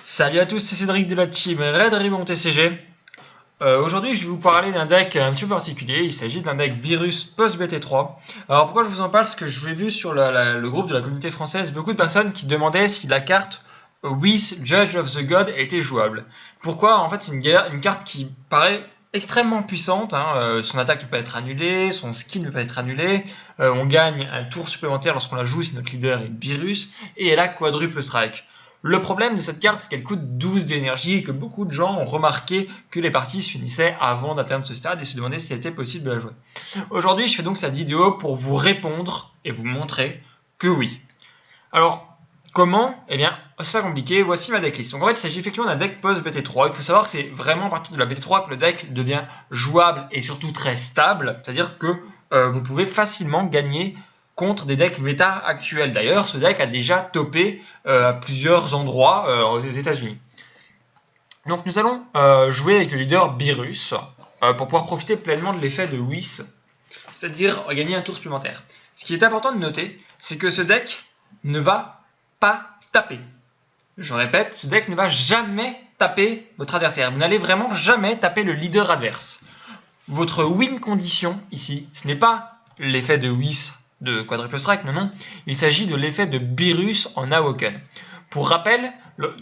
Salut à tous, c'est Cédric de la team Red Ribbon TCG. Aujourd'hui, je vais vous parler d'un deck un petit peu particulier. Il s'agit d'un deck Beerus post-BT3. Alors pourquoi je vous en parle? Parce que je l'ai vu sur le groupe de la communauté française, beaucoup de personnes qui demandaient si la carte Whis Judge of the God était jouable. Pourquoi? En fait, c'est une carte qui paraît extrêmement puissante. Son attaque peut être annulée, son skill ne peut pas être annulé. On gagne un tour supplémentaire lorsqu'on la joue si notre leader est Beerus. Et elle a quadruple strike. Le problème de cette carte, c'est qu'elle coûte 12 d'énergie et que beaucoup de gens ont remarqué que les parties se finissaient avant d'atteindre ce stade et se demandaient si c'était possible de la jouer. Aujourd'hui, je fais donc cette vidéo pour vous répondre et vous montrer que oui. Alors, comment? Eh bien, c'est pas compliqué, voici ma decklist. Donc en fait, il s'agit effectivement d'un deck post-BT3. Il faut savoir que c'est vraiment à partir de la BT3 que le deck devient jouable et surtout très stable. C'est-à-dire que vous pouvez facilement gagner contre des decks méta actuels. D'ailleurs, ce deck a déjà topé à plusieurs endroits aux États-Unis. Donc nous allons jouer avec le leader Beerus pour pouvoir profiter pleinement de l'effet de Whis, c'est-à-dire gagner un tour supplémentaire. Ce qui est important de noter, c'est que ce deck ne va pas taper. Je répète, ce deck ne va jamais taper votre adversaire. Vous n'allez vraiment jamais taper le leader adverse. Votre win condition ici, ce n'est pas l'effet de Whis de quadruple strike, non, il s'agit de l'effet de Beerus en Awoken. Pour rappel,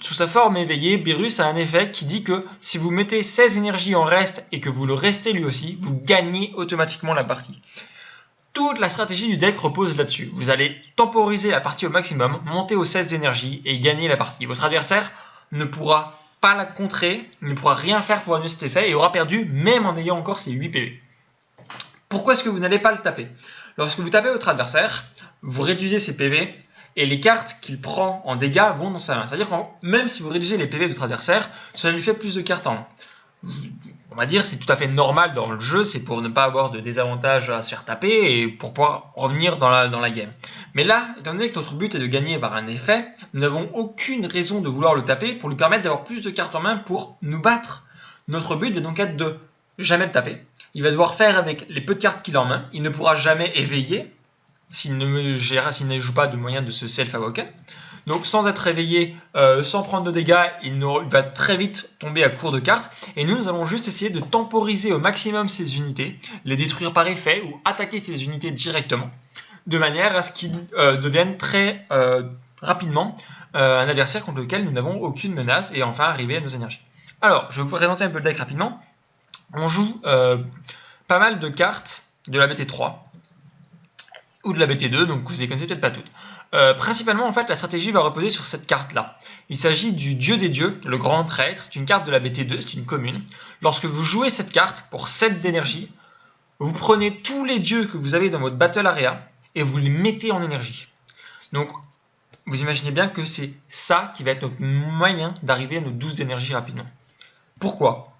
sous sa forme éveillée, Beerus a un effet qui dit que si vous mettez 16 énergies en reste et que vous le restez lui aussi, vous gagnez automatiquement la partie. Toute la stratégie du deck repose là-dessus. Vous allez temporiser la partie au maximum, monter aux 16 d'énergie et gagner la partie. Votre adversaire ne pourra pas la contrer, ne pourra rien faire pour annuler cet effet et aura perdu même en ayant encore ses 8 PV. Pourquoi est-ce que vous n'allez pas le taper? Lorsque vous tapez votre adversaire, vous réduisez ses PV et les cartes qu'il prend en dégâts vont dans sa main. C'est-à-dire que même si vous réduisez les PV de votre adversaire, cela lui fait plus de cartes en main. On va dire c'est tout à fait normal dans le jeu, c'est pour ne pas avoir de désavantage à se faire taper et pour pouvoir revenir dans la game. Mais là, étant donné que notre but est de gagner par un effet, nous n'avons aucune raison de vouloir le taper pour lui permettre d'avoir plus de cartes en main pour nous battre. Notre but va donc être de jamais le taper. Il va devoir faire avec les peu de cartes qu'il a en main. Il ne pourra jamais éveiller s'il ne joue pas de moyen de se self-awoken. Donc sans être réveillé, sans prendre de dégâts, il va très vite tomber à court de cartes. Et nous allons juste essayer de temporiser au maximum ses unités, les détruire par effet ou attaquer ses unités directement, de manière à ce qu'il devienne très rapidement un adversaire contre lequel nous n'avons aucune menace et enfin arriver à nos énergies. Alors, je vais vous présenter un peu le deck rapidement. On joue pas mal de cartes de la BT3 ou de la BT2, donc vous les connaissez peut-être pas toutes. Principalement, en fait, la stratégie va reposer sur cette carte-là. Il s'agit du dieu des dieux, le grand prêtre. C'est une carte de la BT2, c'est une commune. Lorsque vous jouez cette carte pour 7 d'énergie, vous prenez tous les dieux que vous avez dans votre battle area et vous les mettez en énergie. Donc, vous imaginez bien que c'est ça qui va être notre moyen d'arriver à nos 12 d'énergie rapidement. Pourquoi ?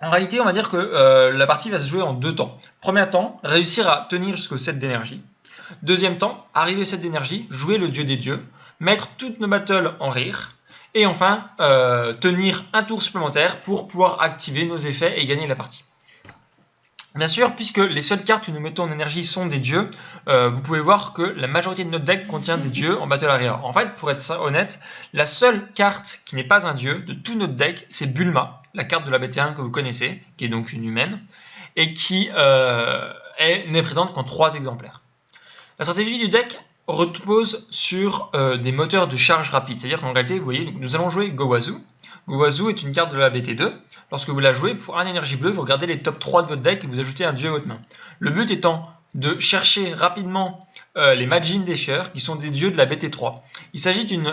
En réalité, on va dire que la partie va se jouer en 2 temps. Premier temps, réussir à tenir jusqu'au 7 d'énergie. Deuxième temps, arriver au 7 d'énergie, jouer le dieu des dieux, mettre toutes nos battles en rire. Et enfin, tenir un tour supplémentaire pour pouvoir activer nos effets et gagner la partie. Bien sûr, puisque les seules cartes que nous mettons en énergie sont des dieux, vous pouvez voir que la majorité de notre deck contient des dieux en Battle Area. En fait, pour être honnête, la seule carte qui n'est pas un dieu de tout notre deck, c'est Bulma, la carte de la BT1 que vous connaissez, qui est donc une humaine, et qui n'est présente qu'en 3 exemplaires. La stratégie du deck repose sur des moteurs de charge rapide, c'est-à-dire qu'en réalité, vous voyez, nous allons jouer Gowazu. Gowazu est une carte de la BT2. Lorsque vous la jouez, pour un énergie bleue, vous regardez les top 3 de votre deck et vous ajoutez un dieu à votre main. Le but étant de chercher rapidement les Majin Defier, qui sont des dieux de la BT3. Il s'agit d'une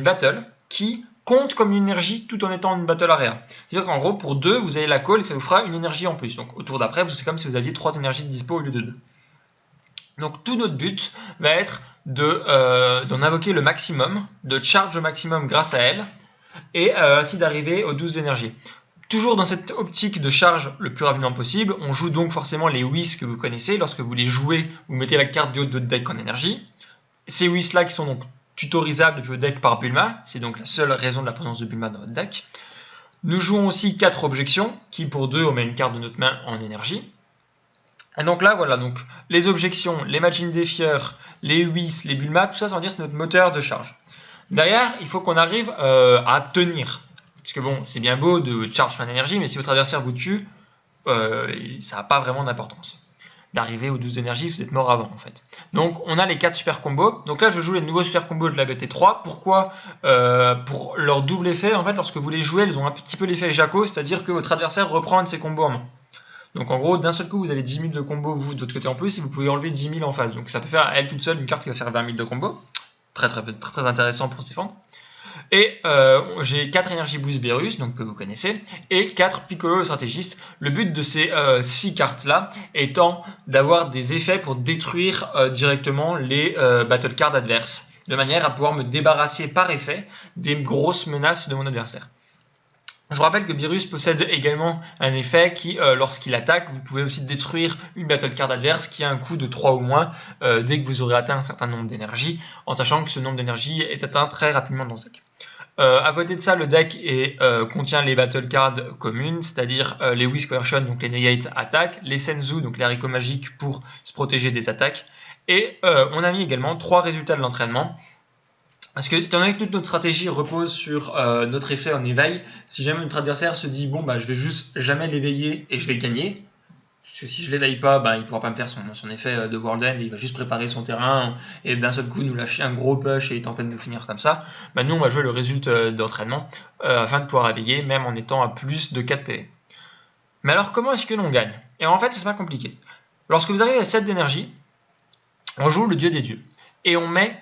battle qui compte comme une énergie tout en étant une battle area. C'est-à-dire qu'en gros, pour 2, vous avez la call et ça vous fera une énergie en plus. Donc au tour d'après, c'est comme si vous aviez 3 énergies de dispo au lieu de 2. Donc tout notre but va être d'en invoquer le maximum, de charge au maximum grâce à elle, et ainsi d'arriver aux 12 énergies. Toujours dans cette optique de charge le plus rapidement possible, on joue donc forcément les Whis que vous connaissez. Lorsque vous les jouez, vous mettez la carte du haut de votre deck en énergie. Ces Whis là qui sont donc tutorisables depuis votre deck par Bulma, c'est donc la seule raison de la présence de Bulma dans votre deck. Nous jouons aussi 4 objections, qui pour 2 on met une carte de notre main en énergie. Et donc là, voilà, donc les objections, les Majin Defier, les Whis, les Bulma, tout ça, ça veut dire c'est notre moteur de charge. Derrière, il faut qu'on arrive à tenir. Parce que bon, c'est bien beau de charge plein d'énergie, mais si votre adversaire vous tue, ça n'a pas vraiment d'importance. D'arriver aux 12 d'énergie, vous êtes mort avant en fait. Donc on a les 4 super combos. Donc là je joue les nouveaux super combos de la BT3. Pourquoi pour leur double effet, en fait, lorsque vous les jouez, elles ont un petit peu l'effet Jaco, c'est-à-dire que votre adversaire reprend un de ses combos en main. Donc en gros, d'un seul coup, vous avez 10 000 de combos, vous de votre côté en plus, et vous pouvez enlever 10 000 en face. Donc ça peut faire, elle toute seule, une carte qui va faire 20 000 de combos. Très intéressant pour se défendre. Et j'ai 4 énergies boost Beerus, donc que vous connaissez, et 4 Piccolo le stratégiste. Le but de ces 6 cartes-là étant d'avoir des effets pour détruire directement les battle cards adverses, de manière à pouvoir me débarrasser par effet des grosses menaces de mon adversaire. Je vous rappelle que Beerus possède également un effet qui, lorsqu'il attaque, vous pouvez aussi détruire une battle card adverse qui a un coût de 3 ou moins dès que vous aurez atteint un certain nombre d'énergie, en sachant que ce nombre d'énergie est atteint très rapidement dans ce deck. À côté de ça, le deck contient les battle cards communes, c'est-à-dire les Whisk Version, donc les Negate attaques, les Senzu, donc les haricots magiques pour se protéger des attaques, et on a mis également 3 résultats de l'entraînement. Parce que, étant donné que toute notre stratégie repose sur notre effet en éveil, si jamais notre adversaire se dit bon, bah, je vais juste jamais l'éveiller et je vais gagner, parce que si je l'éveille pas, bah, il pourra pas me faire son effet de World End, il va juste préparer son terrain et d'un seul coup nous lâcher un gros push et tenter de nous finir comme ça. Bah, nous, on va jouer le résultat d'entraînement afin de pouvoir éveiller, même en étant à plus de 4 PV. Mais alors, comment est-ce que l'on gagne? Et en fait, c'est pas compliqué. Lorsque vous arrivez à 7 d'énergie, on joue le dieu des dieux et on met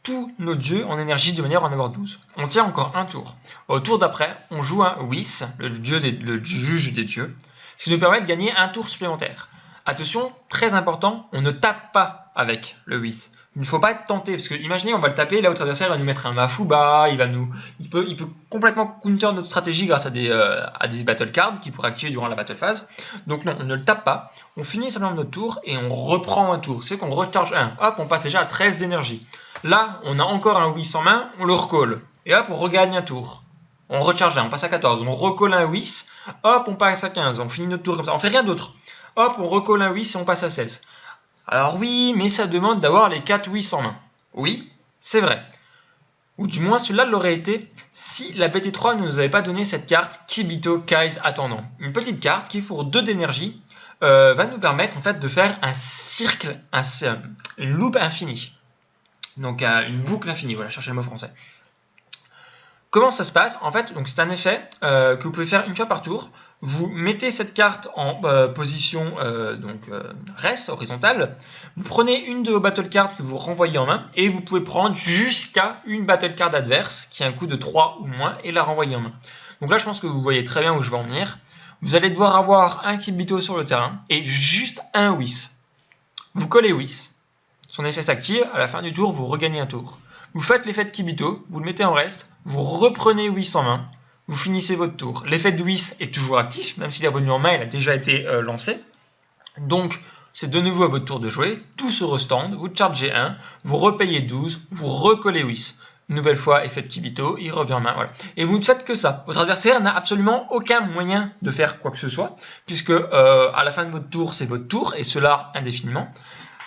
tous nos dieux en énergie de manière à en avoir 12. On tient encore un tour. Au tour d'après, on joue un Whis, le juge des dieux, ce qui nous permet de gagner un tour supplémentaire. Attention, très important, on ne tape pas avec le Whis. Il ne faut pas être tenté, parce que imaginez, on va le taper, là, votre adversaire va nous mettre un Mafuba, il peut complètement counter notre stratégie grâce à des battle cards qu'il pourrait activer durant la battle phase. Donc non, on ne le tape pas, on finit simplement notre tour et on reprend un tour. C'est qu'on recharge un. Hop, on passe déjà à 13 d'énergie. Là, on a encore un Whis en main, on le recolle. Et hop, on regagne un tour. On recharge un, on passe à 14. On recolle un Whis, hop, on passe à 15. On finit notre tour comme ça. On fait rien d'autre. Hop, on recolle un Whis et on passe à 16. Alors oui, mais ça demande d'avoir les 4 Whis en main. Oui, c'est vrai. Ou du moins, cela l'aurait été si la BT3 ne nous avait pas donné cette carte Kibito Kai's Attendant. Une petite carte qui, pour 2 d'énergie, va nous permettre en fait de faire un cercle, une loupe infinie. Donc une boucle infinie, voilà, cherchez le mot français. Comment ça se passe? En fait, donc c'est un effet que vous pouvez faire une fois par tour. Vous mettez cette carte en position reste, horizontale. Vous prenez une de vos battle cards que vous renvoyez en main et vous pouvez prendre jusqu'à une battle card adverse qui a un coût de 3 ou moins et la renvoyer en main. Donc là, je pense que vous voyez très bien où je vais en venir. Vous allez devoir avoir un Kibito sur le terrain et juste un Whis. Vous collez Whis. Son effet s'active, à la fin du tour, vous regagnez un tour. Vous faites l'effet de Kibito, vous le mettez en reste, vous reprenez Whis en main, vous finissez votre tour. L'effet de Whis est toujours actif, même s'il est revenu en main, il a déjà été lancé. Donc, c'est de nouveau à votre tour de jouer, tout se restand, vous chargez 1, vous repayez 12, vous recollez Whis. Nouvelle fois, effet de Kibito, il revient en main, voilà. Et vous ne faites que ça. Votre adversaire n'a absolument aucun moyen de faire quoi que ce soit, puisque à la fin de votre tour, c'est votre tour, et cela indéfiniment.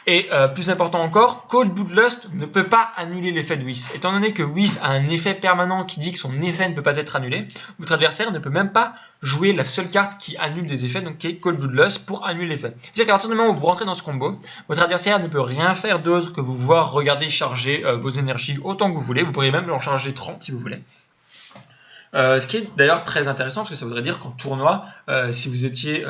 Et plus important encore, Cold Bloodlust ne peut pas annuler l'effet de Whis. Étant donné que Whis a un effet permanent qui dit que son effet ne peut pas être annulé, votre adversaire ne peut même pas jouer la seule carte qui annule des effets, donc qui est Cold Bloodlust, pour annuler l'effet. C'est-à-dire qu'à partir du moment où vous rentrez dans ce combo, votre adversaire ne peut rien faire d'autre que vous voir regarder charger vos énergies autant que vous voulez. Vous pourriez même en charger 30 si vous voulez. Ce qui est d'ailleurs très intéressant, parce que ça voudrait dire qu'en tournoi, si vous étiez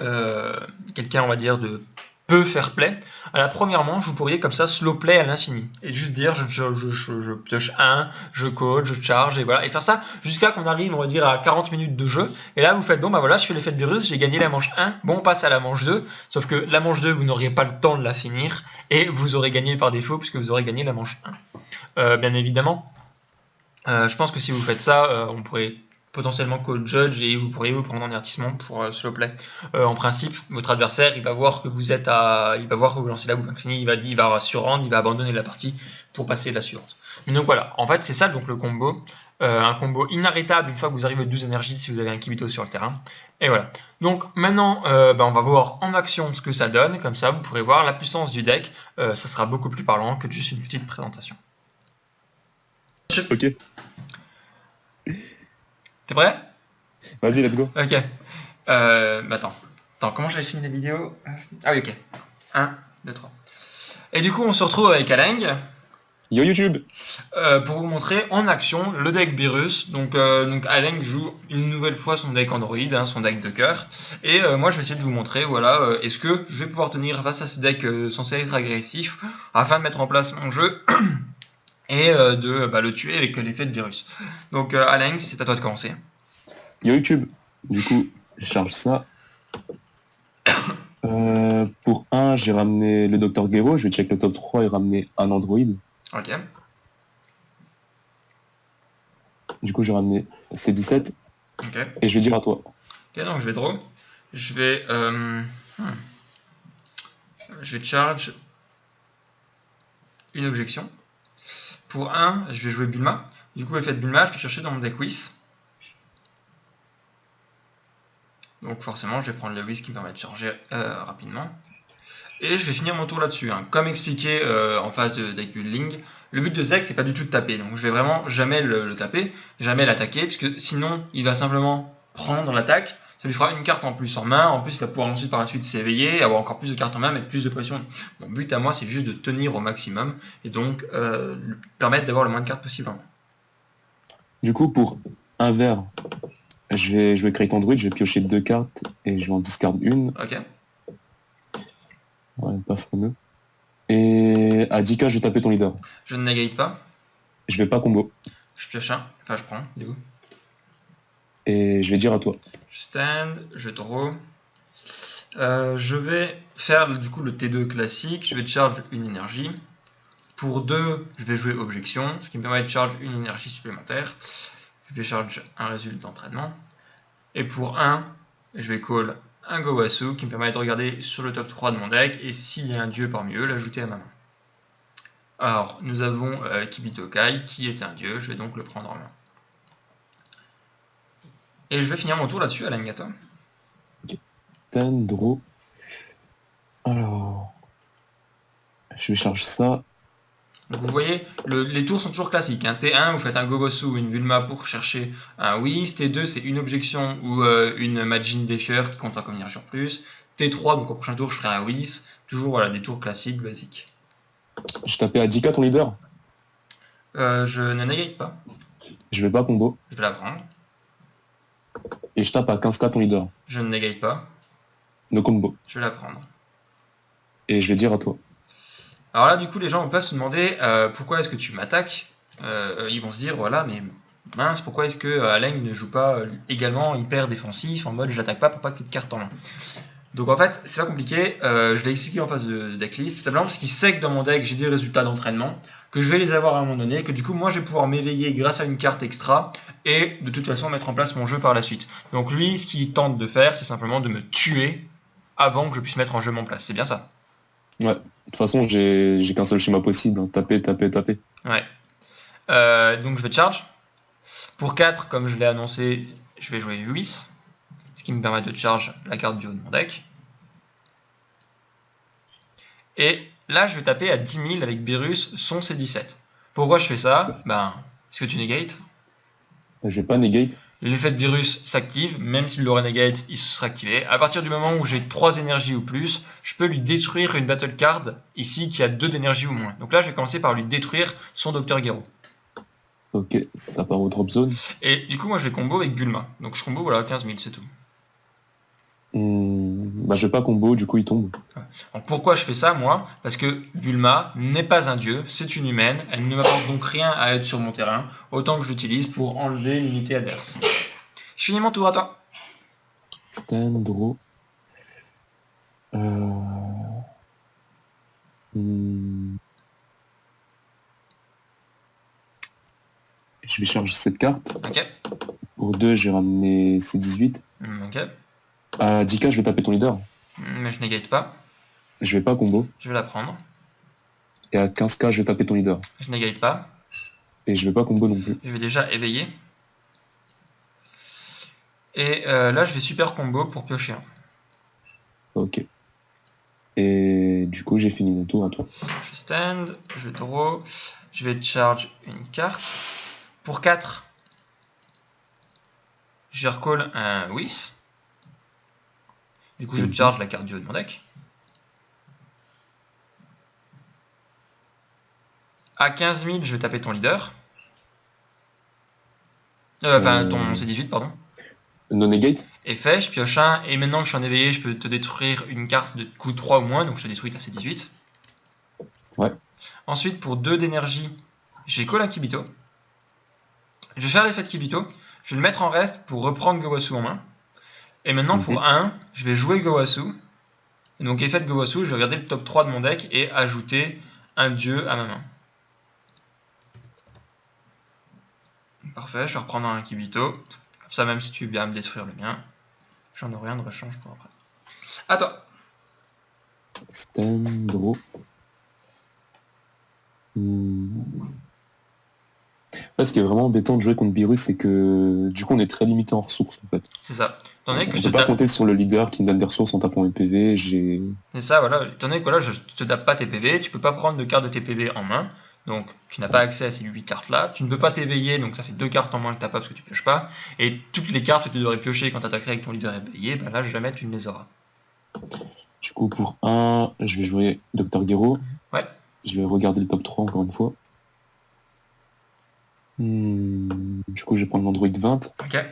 quelqu'un, on va dire, de peu fair play, à la première manche, vous pourriez comme ça slow play à l'infini et juste dire je pioche 1, je call, je charge et voilà, et faire ça jusqu'à qu'on arrive, on va dire, à 40 minutes de jeu. Et là, vous faites bon, bah voilà, je fais l'effet de virus, j'ai gagné la manche 1, bon, on passe à la manche 2, sauf que la manche 2, vous n'aurez pas le temps de la finir et vous aurez gagné par défaut puisque vous aurez gagné la manche 1. Bien évidemment, je pense que si vous faites ça, on pourrait potentiellement call judge et vous pourriez vous prendre en avertissement pour slow play. En principe, votre adversaire, il va voir que vous êtes il va voir que vous lancez la boucle infinie, il va surrendre, il va abandonner la partie pour passer la suivante. Mais donc voilà, en fait c'est ça donc le combo, un combo inarrêtable une fois que vous arrivez aux 12 énergies si vous avez un Kibito sur le terrain. Et voilà. Donc maintenant, on va voir en action ce que ça donne, comme ça vous pourrez voir la puissance du deck, ça sera beaucoup plus parlant que juste une petite présentation. Ok. T'es prêt? Vas-y, let's go. Ok. Attends. Attends, comment j'avais fini la vidéo? Ah oui, ok. 1, 2, 3. Et du coup, on se retrouve avec Aleng Yo YouTube. pour vous montrer en action le deck Beerus. Donc Aleng joue une nouvelle fois son deck Android, hein, son deck de cœur. Et moi, je vais essayer de vous montrer, voilà, est-ce que je vais pouvoir tenir face à ce deck censé être agressif afin de mettre en place mon jeu et de le tuer avec l'effet de Beerus. Donc Aleng, c'est à toi de commencer. Yo YouTube. Du coup, je charge ça. Pour 1, j'ai ramené le Dr Gero. Je vais check le top 3 et ramener un Android. Ok. Du coup, j'ai ramené C17. Ok. Et je vais dire à toi. Ok, donc je vais draw. Je vais charge une objection. Pour 1, je vais jouer Bulma. Du coup, effet de Bulma, je vais chercher dans mon deck Whis. Donc forcément, je vais prendre le Whis qui me permet de charger rapidement. Et je vais finir mon tour là-dessus. Hein. Comme expliqué en phase de deck building, le but de ce deck, c'est pas du tout de taper. Donc je vais vraiment jamais le taper, jamais l'attaquer, puisque sinon, il va simplement prendre l'attaque. Ça lui fera une carte en plus en main. En plus, il va pouvoir ensuite par la suite s'éveiller, avoir encore plus de cartes en main, mettre plus de pression. Mon but à moi, c'est juste de tenir au maximum et donc lui permettre d'avoir le moins de cartes possible en main. Du coup, pour un vert, je vais créer Android. Je vais piocher 2 cartes et je vais en discard une. Ok. Ouais, pas fameux. Et à 10k, je vais taper ton leader. Je ne negate pas. Je vais pas combo. Je pioche un. Enfin, je prends, du coup. Et je vais dire à toi. Je stand, je draw. Je vais faire du coup le T2 classique. Je vais charge une énergie. Pour 2, je vais jouer objection, ce qui me permet de charge une énergie supplémentaire. Je vais charge un résultat d'entraînement. Et pour 1, je vais call un Gowasu qui me permet de regarder sur le top 3 de mon deck et s'il y a un dieu parmi eux, l'ajouter à ma main. Alors, nous avons Kibitokai qui est un dieu, je vais donc le prendre en main. Et je vais finir mon tour là-dessus, Alain Gata. Stand, draw. Alors. Je vais charger ça. Donc vous voyez, les tours sont toujours classiques. Hein. T1, vous faites un Gogosu ou une Bulma pour chercher un Whis. T2, c'est une objection ou une Majin Défieur qui comptera comme énergie en plus. T3, donc au prochain tour, je ferai un Whis. Toujours voilà, des tours classiques, basiques. Je tapais à 10k ton leader. Je ne negate pas. Je vais pas combo. Je vais la prendre. Et je tape à 15k ton leader. Je ne negate pas. No combo. Je vais la prendre. Et je vais dire à toi. Alors là, du coup, les gens peuvent se demander pourquoi est-ce que tu m'attaques. Ils vont se dire, voilà, mais mince, pourquoi est-ce que Aleng ne joue pas également hyper défensif, en mode je l'attaque pas pour pas qu'il y ait de cartes en main. Donc en fait, c'est pas compliqué, je l'ai expliqué en phase de decklist, c'est simplement parce qu'il sait que dans mon deck, j'ai des résultats d'entraînement, que je vais les avoir à un moment donné, que du coup, moi, je vais pouvoir m'éveiller grâce à une carte extra, et de toute façon, mettre en place mon jeu par la suite. Donc lui, ce qu'il tente de faire, c'est simplement de me tuer avant que je puisse mettre en jeu mon place. C'est bien ça? Ouais. De toute façon, j'ai qu'un seul schéma possible. Hein. Taper, taper, taper. Ouais. Donc je vais charge. Pour 4, comme je l'ai annoncé, je vais jouer 8, ce qui me permet de charge la carte du haut de mon deck. Et là, je vais taper à 10 000 avec Beerus son C17. Pourquoi je fais ça? Est-ce que tu negates? Je vais pas negate. L'effet de Beerus s'active, même s'il l'aurait negate, il se sera activé. À partir du moment où j'ai 3 énergies ou plus, je peux lui détruire une battle card, ici, qui a 2 d'énergie ou moins. Donc là, je vais commencer par lui détruire son Dr Gero. Ok, ça part au drop zone. Et du coup, moi, je vais combo avec Bulma. Donc je combo, voilà, 15 000, c'est tout. Je vais pas combo, du coup, il tombe. Donc pourquoi je fais ça, moi? Parce que Bulma n'est pas un dieu, c'est une humaine, elle ne m'apporte donc rien à être sur mon terrain, autant que j'utilise pour enlever l'unité adverse. Je finis mon tour, à toi. Stand, draw. Je vais charger cette carte. Ok. Pour 2, je vais ramener C18. Ok. À 10k, je vais taper ton leader. Mais je negate pas. Je vais pas combo. Je vais la prendre. Et à 15k, je vais taper ton leader. Je negate pas. Et je vais pas combo non plus. Je vais déjà éveiller. Et là, je vais super combo pour piocher un. Ok. Et du coup, j'ai fini mon tour à toi. Je stand, je draw, je vais charge une carte. Pour 4, je vais recall un Whis. Du coup, je charge la carte du haut de mon deck. À 15 000, je vais taper ton leader. Enfin, ton C18, pardon. Non-negate. Et fait, je pioche un. Et maintenant que je suis en éveillé, je peux te détruire une carte de coût 3 ou moins. Donc, je te détruis ta C18. Ouais. Ensuite, pour 2 d'énergie, je vais call un Kibito. Je vais faire l'effet de Kibito. Je vais le mettre en reste pour reprendre Gowasu en main. Et maintenant, pour 1, je vais jouer Gowasu. Et donc, effet de Gowasu, je vais regarder le top 3 de mon deck et ajouter un dieu à ma main. Parfait, je vais reprendre un Kibito. Comme ça, même si tu viens me détruire le mien, j'en aurai rien de rechange pour après. À toi. Stand, draw. Ce qui est vraiment embêtant de jouer contre Beerus, c'est que du coup on est très limité en ressources en fait. C'est ça. Étant donné que On je peut te pas tape... compter sur le leader qui me donne des ressources en tapant mes PV. C'est ça, voilà. Étant donné que voilà, je te tape pas tes PV, tu peux pas prendre de cartes de tes PV en main. Donc tu n'as pas accès à ces 8 cartes là. Tu ne peux pas t'éveiller, donc ça fait 2 cartes en main que tu n'as pas parce que tu pioches pas. Et toutes les cartes que tu devrais piocher quand tu attaquerais avec ton leader éveillé, bah là jamais tu ne les auras. Du coup pour 1, je vais jouer Dr. Gero. Ouais. Je vais regarder le top 3 encore une fois. Du coup je vais prendre l'Android 20. Ok.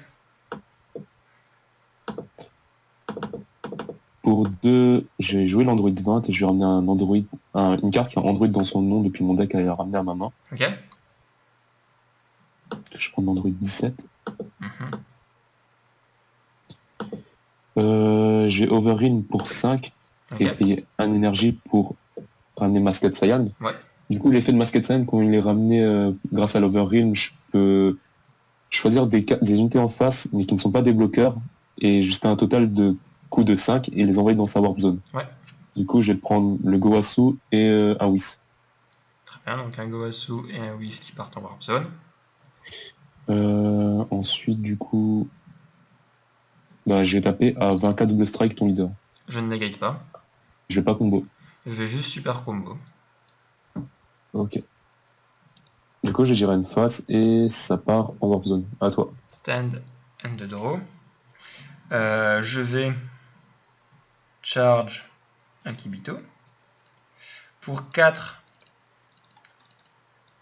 Pour 2, je vais jouer l'Android 20 et je vais ramener un Android, une carte qui a Android dans son nom depuis mon deck à la ramener à ma main. Ok. Je prends l'Android 17. Mhm. Je vais Overrun pour 5 et Ok. payer 1 énergie pour ramener Masked Saiyan. Ouais. Du coup, l'effet de Masked Saiyan, quand il est ramené grâce à l'Overrun, je peux choisir des unités en face, mais qui ne sont pas des bloqueurs, et jusqu'à un total de coups de 5 et les envoyer dans sa Warp Zone. Ouais. Du coup, je vais prendre le Gowasu et un Whis. Très bien, donc un Gowasu et un Whis qui partent en Warp Zone. Ensuite, du coup, je vais taper à 20k double strike ton leader. Je ne negate pas. Je vais pas combo. Je vais juste super combo. Ok. Du coup, je dirais une face et ça part en Warp Zone. À toi. Stand and draw. Je vais charge un Kibito. Pour 4,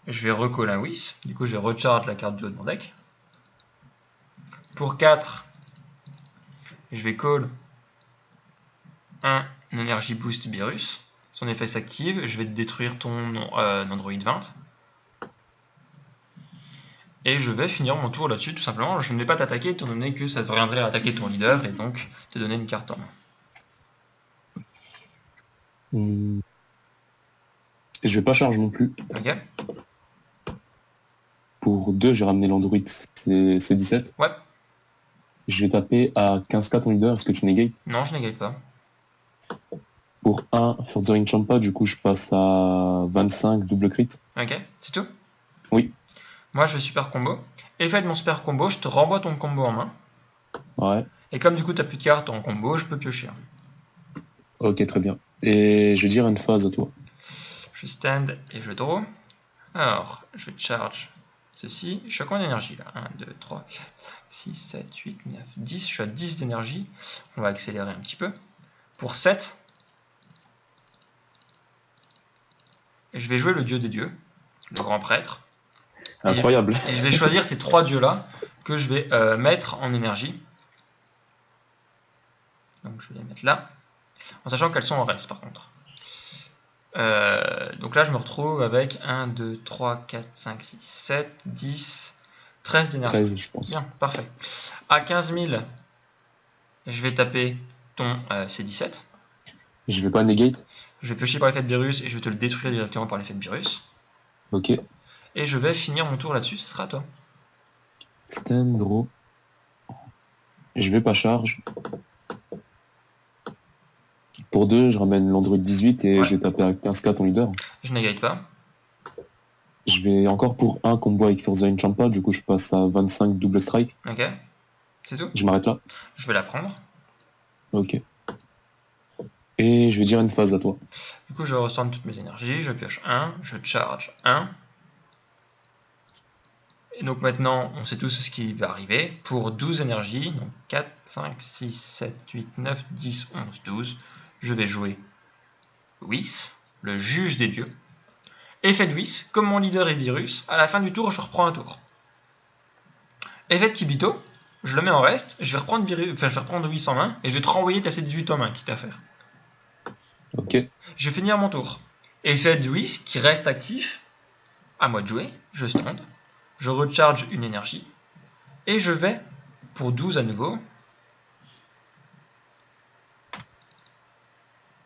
je vais recall un Whis. Du coup, je vais recharge la carte du haut de mon deck. Pour 4, je vais call un Energy Boost Beerus. Son effet s'active. Je vais détruire ton Android 20. Et je vais finir mon tour là-dessus, tout simplement. Je ne vais pas t'attaquer, étant donné que ça viendrait à attaquer ton leader et donc te donner une carte en main. Je vais pas charge non plus. Ok. Pour 2, j'ai ramené l'Android C17. Ouais. Je vais taper à 15k ton leader. Est-ce que tu négates? Non, je négate pas. Pour 1, Furthering Champa, du coup, je passe à 25 double crit. Ok, c'est tout? Oui. Moi, je vais super combo. Effet de mon super combo, je te renvoie ton combo en main. Ouais. Et comme du coup, tu n'as plus de cartes en combo, je peux piocher. Ok, très bien. Et je vais dire une phase à toi. Je stand et je draw. Alors, je vais charge ceci. Je suis à combien d'énergie là? 1, 2, 3, 4, 6, 7, 8, 9, 10. Je suis à 10 d'énergie. On va accélérer un petit peu. Pour 7, je vais jouer le dieu des dieux, le grand prêtre. Incroyable. Et je vais choisir ces 3 dieux-là que je vais mettre en énergie. Donc je vais les mettre là. En sachant qu'elles sont en reste par contre. Donc là je me retrouve avec 1, 2, 3, 4, 5, 6, 7, 10, 13 d'énergie. 13, je pense. Bien, parfait. À 15 000, je vais taper ton C17. Je vais pas negate. Je vais piocher par l'effet de Beerus et je vais te le détruire directement par l'effet de Beerus. Ok. Et je vais finir mon tour là-dessus, ce sera à toi. Stand, draw. Je vais pas charge. Pour 2, je ramène l'Android 18 et Ouais. je vais taper à 15k ton leader. Je négate pas. Je vais encore pour 1 combo avec Furthering Champa, du coup je passe à 25 double strike. Ok. C'est tout? Je m'arrête là. Je vais la prendre. Ok. Et je vais dire une phase à toi. Du coup, je ressors toutes mes énergies. Je pioche 1, je charge 1. Et donc maintenant, on sait tous ce qui va arriver. Pour 12 énergies, donc 4, 5, 6, 7, 8, 9, 10, 11, 12, je vais jouer Whis, le juge des dieux. Effet de Whis, comme mon leader est Virus, à la fin du tour, je reprends un tour. Effet de Kibito, je le mets en reste, je vais reprendre Whis en main, et je vais te renvoyer ta C18 en main, quitte à faire. Ok. Je vais finir mon tour. Effet de Whis, qui reste actif, à moi de jouer, je stand. Je recharge une énergie. Et je vais, pour 12 à nouveau,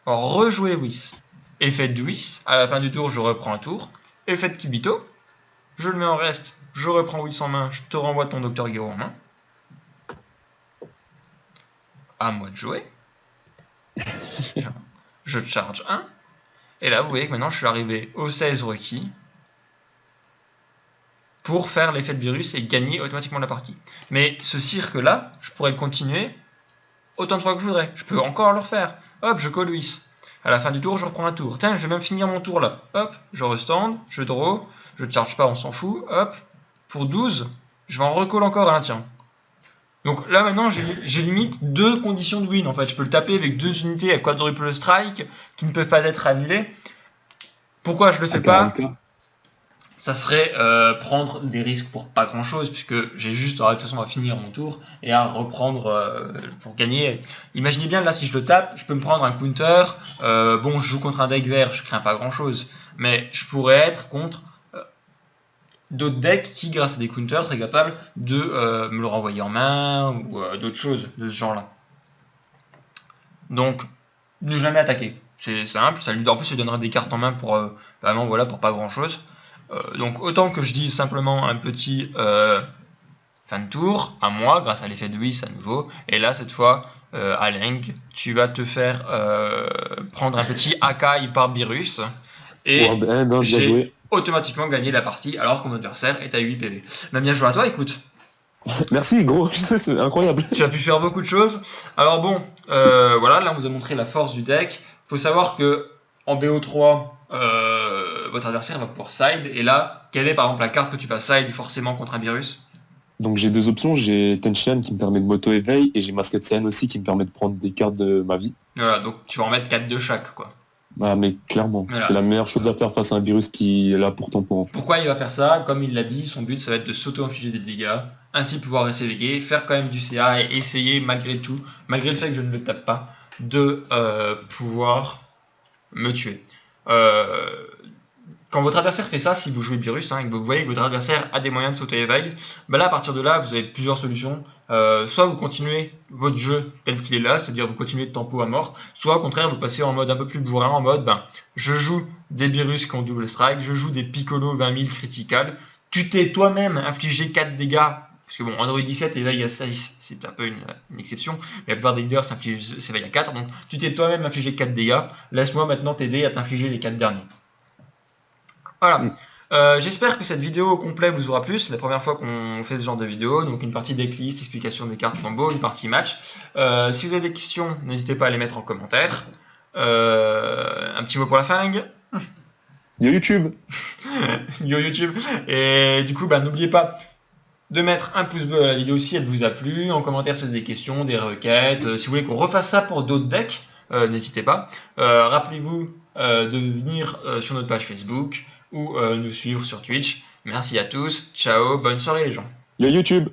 rejouer Whis. Effet de Whis, à la fin du tour, je reprends un tour. Effet de Kibito, je le mets en reste, je reprends Whis en main, je te renvoie ton Dr Gero en main. À moi de jouer. Je charge 1. Et là, vous voyez que maintenant, je suis arrivé au 16 requis pour faire l'effet de virus et gagner automatiquement la partie. Mais ce cirque-là, je pourrais le continuer autant de fois que je voudrais. Je peux encore le refaire. Hop, je colle Whis. À la fin du tour, je reprends un tour. Tiens, je vais même finir mon tour là. Hop, je restand, je draw, je ne charge pas, on s'en fout. Hop, pour 12, je vais en recolle encore un, tiens. Donc là maintenant, j'ai limite 2 conditions de win en fait. Je peux le taper avec 2 unités à quadruple strike qui ne peuvent pas être annulées. Pourquoi je le fais pas ? Ça serait prendre des risques pour pas grand chose, puisque j'ai juste de toute façon à finir mon tour et à reprendre pour gagner. Imaginez bien là, si je le tape, je peux me prendre un counter. Bon, je joue contre un deck vert, je crains pas grand chose, mais je pourrais être contre d'autres decks qui, grâce à des counters, seraient capables de me le renvoyer en main ou d'autres choses de ce genre-là. Donc, ne jamais attaquer. C'est simple, en plus ça lui donnera des cartes en main pour vraiment voilà, pour pas grand chose. Donc autant que je dise simplement un petit fin de tour à moi grâce à l'effet de Whis à nouveau, et là cette fois Aleng, tu vas te faire prendre un petit Akai par Virus et j'ai automatiquement gagné la partie alors que mon adversaire est à 8 PV. Ben, bien joué à toi, écoute. Merci gros, c'est incroyable. Tu as pu faire beaucoup de choses. Alors bon, voilà, là on vous a montré la force du deck. Faut savoir que en BO3 votre adversaire va pouvoir side, et là, quelle est par exemple la carte que tu vas side forcément contre un Virus ? Donc j'ai 2 options, j'ai Tenchian qui me permet de m'auto-éveil, et j'ai Masked Sen aussi qui me permet de prendre des cartes de ma vie. Voilà, donc tu vas en mettre 4 de chaque, quoi. Ah mais clairement, voilà. C'est la meilleure chose à faire face à un Virus qui est là pour ton point. En fait. Pourquoi il va faire ça ? Comme il l'a dit, son but ça va être de s'auto-infliger des dégâts, ainsi pouvoir rester éveillé, faire quand même du CA et essayer malgré tout, malgré le fait que je ne le tape pas, de pouvoir me tuer. Quand votre adversaire fait ça, si vous jouez Virus, et que vous voyez que votre adversaire a des moyens de s'auto-éveil, ben là, à partir de là, vous avez plusieurs solutions. Soit vous continuez votre jeu tel qu'il est là, c'est-à-dire vous continuez de tempo à mort, soit au contraire, vous passez en mode un peu plus bourrin, en mode je joue des Virus qui ont double strike, je joue des Piccolo 20 000 critical, tu t'es toi-même infligé 4 dégâts, parce que bon, Android 17 éveille à 6, c'est un peu une exception, mais la plupart des leaders s'éveillent à 4, donc tu t'es toi-même infligé 4 dégâts, laisse-moi maintenant t'aider à t'infliger les 4 derniers. Voilà, j'espère que cette vidéo au complet vous aura plu, c'est la première fois qu'on fait ce genre de vidéo, donc une partie decklist, explication des cartes combo, une partie match. Si vous avez des questions, n'hésitez pas à les mettre en commentaire. Un petit mot pour la fin, Leng. Yo YouTube. Yo YouTube. Et du coup, n'oubliez pas de mettre un pouce bleu à la vidéo si elle vous a plu, en commentaire si vous avez des questions, des requêtes, si vous voulez qu'on refasse ça pour d'autres decks, n'hésitez pas. Rappelez-vous de venir sur notre page Facebook ou nous suivre sur Twitch. Merci à tous, ciao, bonne soirée les gens. Yo YouTube.